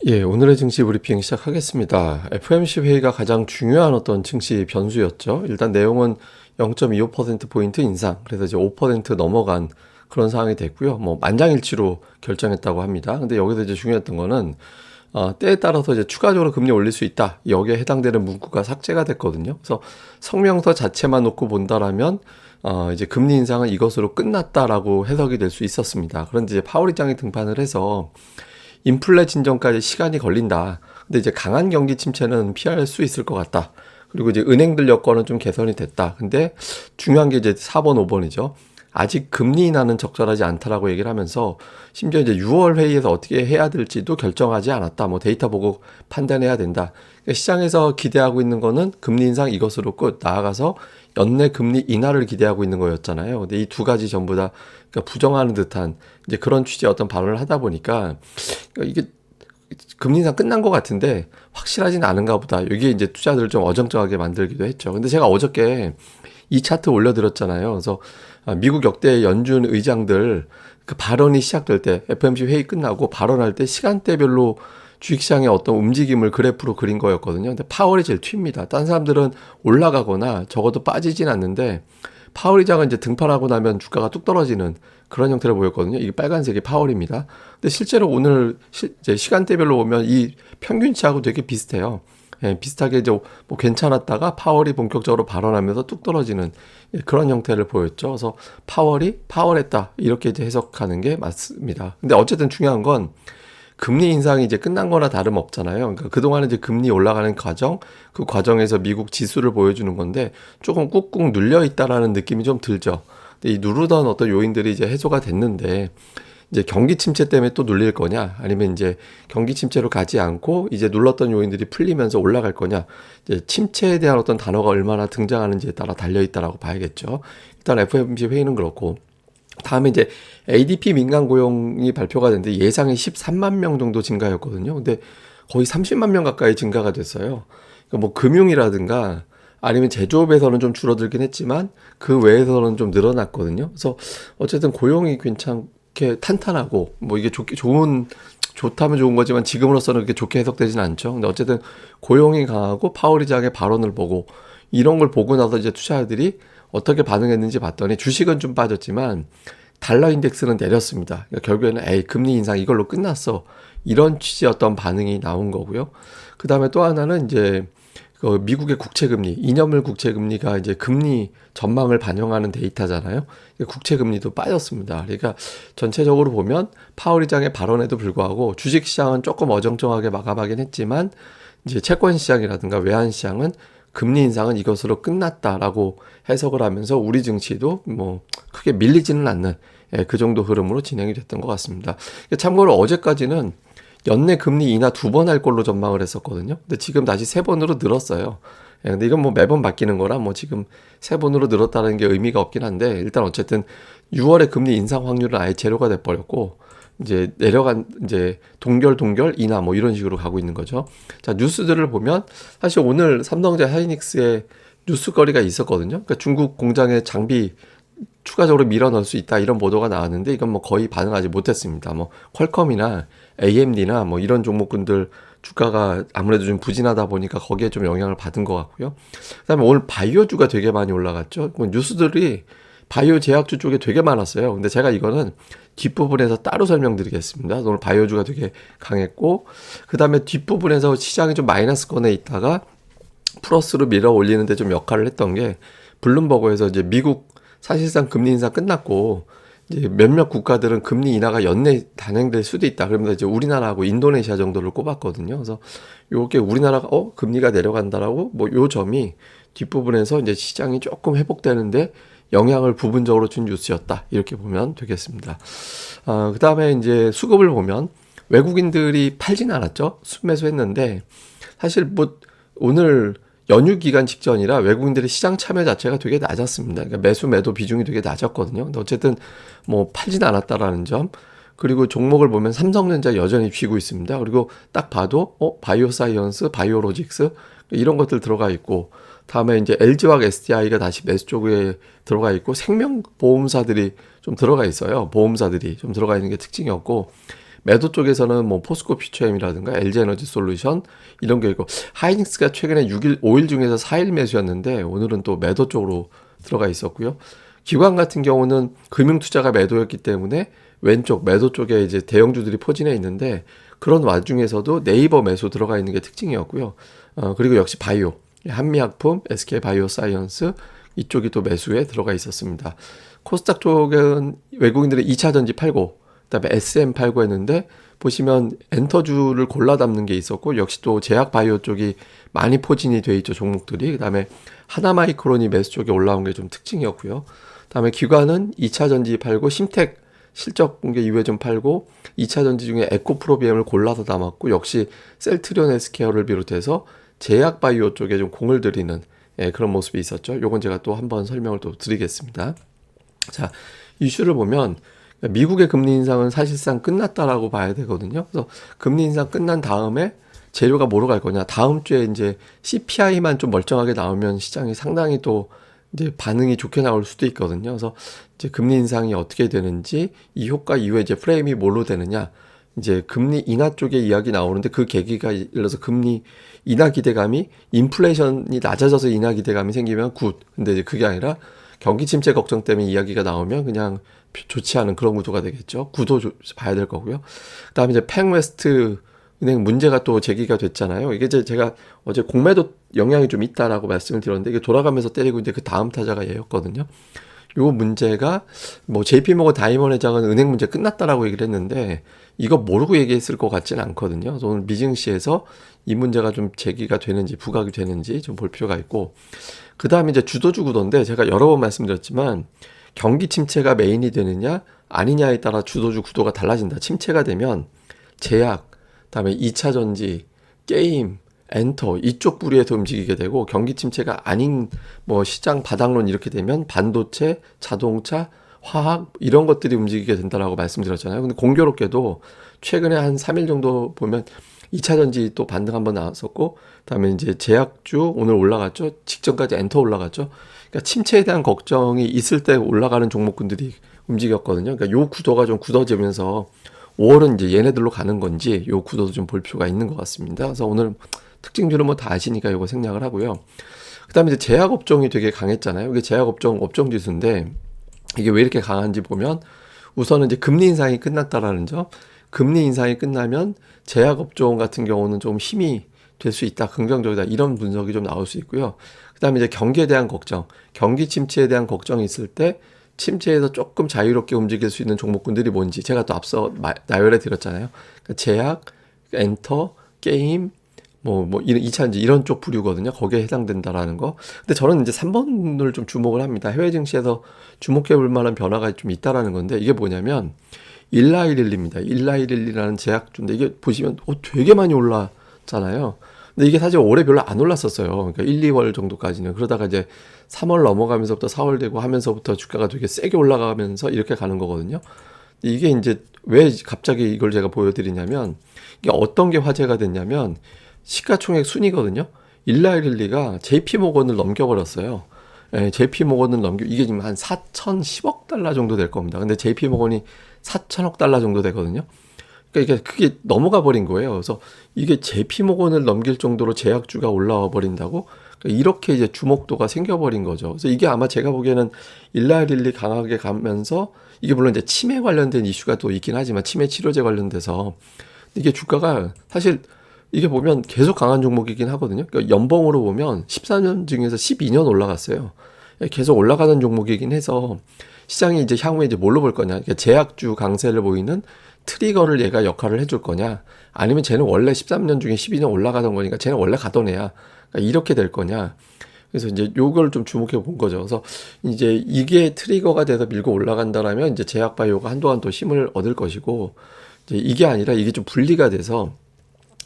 예, 오늘의 증시 브리핑 시작하겠습니다. FOMC 회의가 가장 중요한 어떤 증시 변수였죠. 일단 내용은 0.25%포인트 인상, 그래서 이제 5% 넘어간 그런 상황이 됐고요. 뭐 만장일치로 결정했다고 합니다. 근데 여기서 이제 중요했던 거는 때에 따라서 이제 추가적으로 금리 올릴 수 있다. 여기에 해당되는 문구가 삭제가 됐거든요. 그래서 성명서 자체만 놓고 본다라면 이제 금리 인상은 이것으로 끝났다라고 해석이 될 수 있었습니다. 그런데 이제 파월 의장이 등판을 해서 인플레 진정까지 시간이 걸린다. 근데 이제 강한 경기 침체는 피할 수 있을 것 같다. 그리고 이제 은행들 여건은 좀 개선이 됐다. 근데 중요한 게 이제 4번, 5번이죠. 아직 금리 인하는 적절하지 않다라고 얘기를 하면서 심지어 이제 6월 회의에서 어떻게 해야 될지도 결정하지 않았다. 뭐 데이터 보고 판단해야 된다. 그러니까 시장에서 기대하고 있는 거는 금리 인상 이것으로 끝. 나아가서 연내 금리 인하를 기대하고 있는 거였잖아요. 근데 이 두 가지 전부 다 그러니까 부정하는 듯한 이제 그런 취지의 어떤 발언을 하다 보니까 그러니까 이게 금리 인상 끝난 것 같은데 확실하진 않은가 보다. 이게 이제 투자들을 좀 어정쩡하게 만들기도 했죠. 근데 제가 어저께 이 차트 올려드렸잖아요. 그래서 미국 역대 연준 의장들 그 발언이 시작될 때 FOMC 회의 끝나고 발언할 때 시간대별로 주식시장의 어떤 움직임을 그래프로 그린 거였거든요. 근데 파월이 제일 튀입니다. 딴 사람들은 올라가거나 적어도 빠지진 않는데 파월 의장은 이제 등판하고 나면 주가가 뚝 떨어지는 그런 형태를 보였거든요. 이게 빨간색이 파월입니다. 근데 실제로 오늘 이제 시간대별로 보면 이 평균치하고 되게 비슷해요. 예, 비슷하게 이제 뭐 괜찮았다가 파월이 본격적으로 발언하면서 뚝 떨어지는 그런 형태를 보였죠. 그래서 파월이 파월했다 이렇게 이제 해석하는 게 맞습니다. 근데 어쨌든 중요한 건 금리 인상이 이제 끝난 거나 다름없잖아요. 그러니까 그동안은 이제 금리 올라가는 과정, 그 과정에서 미국 지수를 보여주는 건데 조금 꾹꾹 눌려 있다라는 느낌이 좀 들죠. 근데 이 누르던 어떤 요인들이 이제 해소가 됐는데 이제 경기 침체 때문에 또 눌릴 거냐 아니면 이제 경기 침체로 가지 않고 이제 눌렀던 요인들이 풀리면서 올라갈 거냐 이제 침체에 대한 어떤 단어가 얼마나 등장하는지에 따라 달려 있다라고 봐야겠죠. 일단 FOMC 회의는 그렇고 다음에 이제 ADP 민간 고용이 발표가 됐는데 예상이 13만 명 정도 증가였거든요. 근데 거의 30만 명 가까이 증가가 됐어요. 그러니까 뭐 금융이라든가 아니면 제조업에서는 좀 줄어들긴 했지만 그 외에서는 좀 늘어났거든요. 그래서 어쨌든 고용이 괜찮게 탄탄하고 뭐 이게 좋다면 좋은 거지만 지금으로서는 그렇게 좋게 해석되진 않죠. 근데 어쨌든 고용이 강하고 파월 의장의 발언을 보고 이런 걸 보고 나서 이제 투자자들이 어떻게 반응했는지 봤더니 주식은 좀 빠졌지만 달러 인덱스는 내렸습니다. 그러니까 결국에는 에이 금리 인상 이걸로 끝났어. 이런 취지의 어떤 반응이 나온 거고요. 그 다음에 또 하나는 이제 그 미국의 국채금리, 2년물 국채금리가 이제 금리 전망을 반영하는 데이터잖아요. 국채금리도 빠졌습니다. 그러니까 전체적으로 보면 파월 의장의 발언에도 불구하고 주식시장은 조금 어정쩡하게 마감하긴 했지만 이제 채권시장이라든가 외환시장은 금리 인상은 이것으로 끝났다라고 해석을 하면서 우리 증시도 뭐 크게 밀리지는 않는 그 정도 흐름으로 진행이 됐던 것 같습니다. 참고로 어제까지는 연내 금리 인하 2번 할 걸로 전망을 했었거든요. 근데 지금 다시 3번으로 늘었어요. 근데 이건 뭐 매번 바뀌는 거라 뭐 지금 3번으로 늘었다는 게 의미가 없긴 한데 일단 어쨌든 6월에 금리 인상 확률은 아예 제로가 돼버렸고 이제 내려간 이제 동결 인하 뭐 이런 식으로 가고 있는 거죠. 자, 뉴스들을 보면 사실 오늘 삼성전자 하이닉스에 뉴스거리가 있었거든요. 그러니까 중국 공장에 장비 추가적으로 밀어 넣을 수 있다 이런 보도가 나왔는데 이건 뭐 거의 반응하지 못했습니다. 뭐 퀄컴이나 AMD나 뭐 이런 종목군들 주가가 아무래도 좀 부진하다 보니까 거기에 좀 영향을 받은 것 같고요. 그다음에 오늘 바이오주가 되게 많이 올라갔죠. 뭐 뉴스들이 바이오 제약주 쪽에 되게 많았어요. 근데 제가 이거는 뒷부분에서 따로 설명드리겠습니다. 오늘 바이오주가 되게 강했고 그 다음에 뒷부분에서 시장이 좀 마이너스권에 있다가 플러스로 밀어 올리는데 좀 역할을 했던 게 블룸버그에서 이제 미국 사실상 금리 인상 끝났고 이제 몇몇 국가들은 금리 인하가 연내 단행될 수도 있다. 그러면서 이제 우리나라하고 인도네시아 정도를 꼽았거든요. 그래서 요게 우리나라가 금리가 내려간다라고 뭐 요 점이 뒷부분에서 이제 시장이 조금 회복되는데 영향을 부분적으로 준 뉴스였다. 이렇게 보면 되겠습니다. 그 다음에 이제 수급을 보면 외국인들이 팔진 않았죠. 순매수했는데 사실 뭐 오늘 연휴 기간 직전이라 외국인들의 시장 참여 자체가 되게 낮았습니다. 그러니까 매수 매도 비중이 되게 낮았거든요. 근데 어쨌든 뭐 팔진 않았다라는 점. 그리고 종목을 보면 삼성전자 여전히 쥐고 있습니다. 그리고 딱 봐도 바이오사이언스, 바이오로직스 이런 것들 들어가 있고 다음에 이제 LG화학 SDI가 다시 매수 쪽에 들어가 있고 생명보험사들이 좀 들어가 있어요. 보험사들이 좀 들어가 있는 게 특징이었고 매도 쪽에서는 뭐 포스코 퓨처엠이라든가 LG 에너지 솔루션 이런 게 있고, 하이닉스가 최근에 5일 중에서 4일 매수였는데 오늘은 또 매도 쪽으로 들어가 있었고요. 기관 같은 경우는 금융 투자가 매도였기 때문에 왼쪽 매도 쪽에 이제 대형주들이 포진해 있는데, 그런 와중에서도 네이버 매수 들어가 있는 게 특징이었고요. 그리고 역시 바이오, 한미약품, SK 바이오사이언스 이쪽이 또 매수에 들어가 있었습니다. 코스닥 쪽은 외국인들이 2차 전지 팔고 그다음에 SM 팔고 했는데, 보시면 엔터주를 골라 담는 게 있었고, 역시 또 제약 바이오 쪽이 많이 포진이 돼 있죠, 종목들이. 그다음에 하나마이크론이 매수 쪽에 올라온 게 좀 특징이었고요. 그다음에 기관은 2차 전지 팔고 심텍 실적 공개 이후에 좀 팔고, 2차 전지 중에 에코프로비엠을 골라서 담았고, 역시 셀트리온 헬스케어를 비롯해서 제약 바이오 쪽에 좀 공을 들이는 그런 모습이 있었죠. 요건 제가 또 한번 설명을 또 드리겠습니다. 자, 이슈를 보면 미국의 금리 인상은 사실상 끝났다라고 봐야 되거든요. 그래서 금리 인상 끝난 다음에 재료가 뭐로 갈 거냐. 다음 주에 이제 CPI만 좀 멀쩡하게 나오면 시장이 상당히 또 이제 반응이 좋게 나올 수도 있거든요. 그래서 이제 금리 인상이 어떻게 되는지, 이 효과 이후에 이제 프레임이 뭘로 되느냐. 이제 금리 인하 쪽에 이야기 나오는데, 그 계기가 예를 들어서 금리 인하 기대감이, 인플레이션이 낮아져서 인하 기대감이 생기면 굿. 근데 이제 그게 아니라 경기 침체 걱정 때문에 이야기가 나오면 그냥 좋지 않은 그런 구도가 되겠죠. 구도 봐야 될 거고요. 그다음에 이제 팽웨스트 은행 문제가 또 제기가 됐잖아요. 이게 제가 어제 공매도 영향이 좀 있다라고 말씀을 드렸는데, 이게 돌아가면서 때리고 있는데 그 다음 타자가 얘였거든요. 요 문제가 뭐 JP모건 다이먼 회장은 은행 문제 끝났다라고 얘기를 했는데, 이거 모르고 얘기했을 것 같지는 않거든요. 그래서 오늘 미증시에서 이 문제가 좀 제기가 되는지 부각이 되는지 좀 볼 필요가 있고, 그 다음에 이제 주도주 구도인데, 제가 여러 번 말씀드렸지만 경기 침체가 메인이 되느냐 아니냐에 따라 주도주 구도가 달라진다. 침체가 되면 제약, 그다음에 2차 전지, 게임, 엔터 이쪽 부류에서 움직이게 되고, 경기 침체가 아닌 뭐 시장 바닥론 이렇게 되면 반도체, 자동차, 화학 이런 것들이 움직이게 된다라고 말씀드렸잖아요. 근데 공교롭게도 최근에 한 3일 정도 보면 2차 전지 또 반등 한번 나왔었고, 그다음에 이제 제약주 오늘 올라갔죠. 직전까지 엔터 올라갔죠. 그러니까 침체에 대한 걱정이 있을 때 올라가는 종목군들이 움직였거든요. 그러니까 요 구도가 좀 굳어지면서 5월은 이제 얘네들로 가는 건지 요 구도도 좀 볼 필요가 있는 것 같습니다. 그래서 오늘 특징주는 뭐 다 아시니까 요거 생략을 하고요. 그다음에 이제 제약 업종이 되게 강했잖아요. 이게 제약 업종 지수인데, 이게 왜 이렇게 강한지 보면, 우선은 이제 금리 인상이 끝났다라는 점. 금리 인상이 끝나면 제약 업종 같은 경우는 좀 힘이 될 수 있다, 긍정적이다, 이런 분석이 좀 나올 수 있고요. 그다음에 이제 경기에 대한 걱정, 경기 침체에 대한 걱정이 있을 때 침체에서 조금 자유롭게 움직일 수 있는 종목군들이 뭔지 제가 또 앞서 나열해 드렸잖아요. 그러니까 제약, 엔터, 게임, 이런 2차전지 이런 쪽 부류거든요. 거기에 해당된다라는 거. 근데 저는 이제 3번을 좀 주목을 합니다. 해외 증시에서 주목해 볼 만한 변화가 좀 있다라는 건데, 이게 뭐냐면 일라이릴리입니다. 일라이릴리라는 제약주인데, 이게 보시면 되게 많이 올랐잖아요. 근데 이게 사실 올해 별로 안 올랐었어요. 그러니까 1, 2월 정도까지는. 그러다가 이제 3월 넘어가면서부터 4월 되고 하면서부터 주가가 되게 세게 올라가면서 이렇게 가는 거거든요. 근데 이게 이제 왜 갑자기 이걸 제가 보여드리냐면, 이게 어떤 게 화제가 됐냐면, 시가총액 순위거든요. 일라이릴리가 JP모건을 넘겨버렸어요. JP모건을 이게 지금 한 4,010억 달러 정도 될 겁니다. 근데 JP모건이 4,000억 달러 정도 되거든요. 그러니까 그게 넘어가 버린 거예요. 그래서 이게 JP모건을 넘길 정도로 제약주가 올라와 버린다고? 그러니까 이렇게 이제 주목도가 생겨버린 거죠. 그래서 이게 아마 제가 보기에는 일라이릴리 강하게 가면서, 이게 물론 이제 치매 관련된 이슈가 또 있긴 하지만, 치매 치료제 관련돼서 이게 주가가 사실 이게 보면 계속 강한 종목이긴 하거든요. 그러니까 연봉으로 보면 14년 중에서 12년 올라갔어요. 계속 올라가는 종목이긴 해서, 시장이 이제 향후에 이제 뭘로 볼 거냐. 그러니까 제약주 강세를 보이는 트리거를 얘가 역할을 해줄 거냐, 아니면 쟤는 원래 13년 중에 12년 올라가던 거니까 쟤는 원래 가던 애야, 그러니까 이렇게 될 거냐. 그래서 이제 요걸 좀 주목해 본 거죠. 그래서 이제 이게 트리거가 돼서 밀고 올라간다라면 이제 제약 바이오가 한동안 또 힘을 얻을 것이고, 이제 이게 아니라 이게 좀 분리가 돼서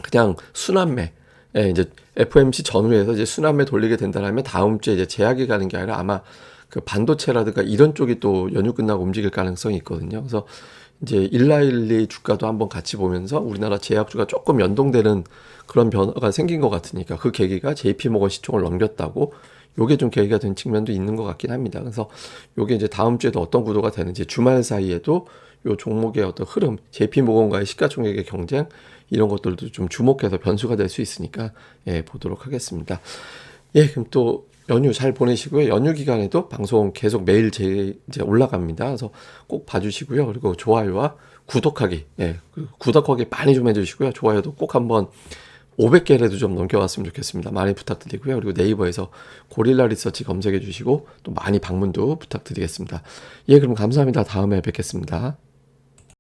그냥 순환매, 이제 FOMC 전후에서 이제 순환매 돌리게 된다라면 다음 주에 이제 제약이 가는 게 아니라 아마 그 반도체라든가 이런 쪽이 또 연휴 끝나고 움직일 가능성이 있거든요. 그래서 이제 일라일리 주가도 한번 같이 보면서 우리나라 제약주가 조금 연동되는 그런 변화가 생긴 것 같으니까, 그 계기가 JP모건 시총을 넘겼다고, 요게 좀 계기가 된 측면도 있는 것 같긴 합니다. 그래서 요게 이제 다음 주에도 어떤 구도가 되는지, 주말 사이에도 요 종목의 어떤 흐름, JP모건과의 시가총액의 경쟁 이런 것들도 좀 주목해서 변수가 될 수 있으니까 예, 보도록 하겠습니다. 예, 그럼 또 연휴 잘 보내시고요. 연휴 기간에도 방송 계속 매일 이제 올라갑니다. 그래서 꼭 봐주시고요. 그리고 좋아요와 구독하기, 예, 구독하기 많이 좀 해주시고요. 좋아요도 꼭 한번 500개라도 좀 넘겨왔으면 좋겠습니다. 많이 부탁드리고요. 그리고 네이버에서 고릴라 리서치 검색해 주시고 또 많이 방문도 부탁드리겠습니다. 예, 그럼 감사합니다. 다음에 뵙겠습니다.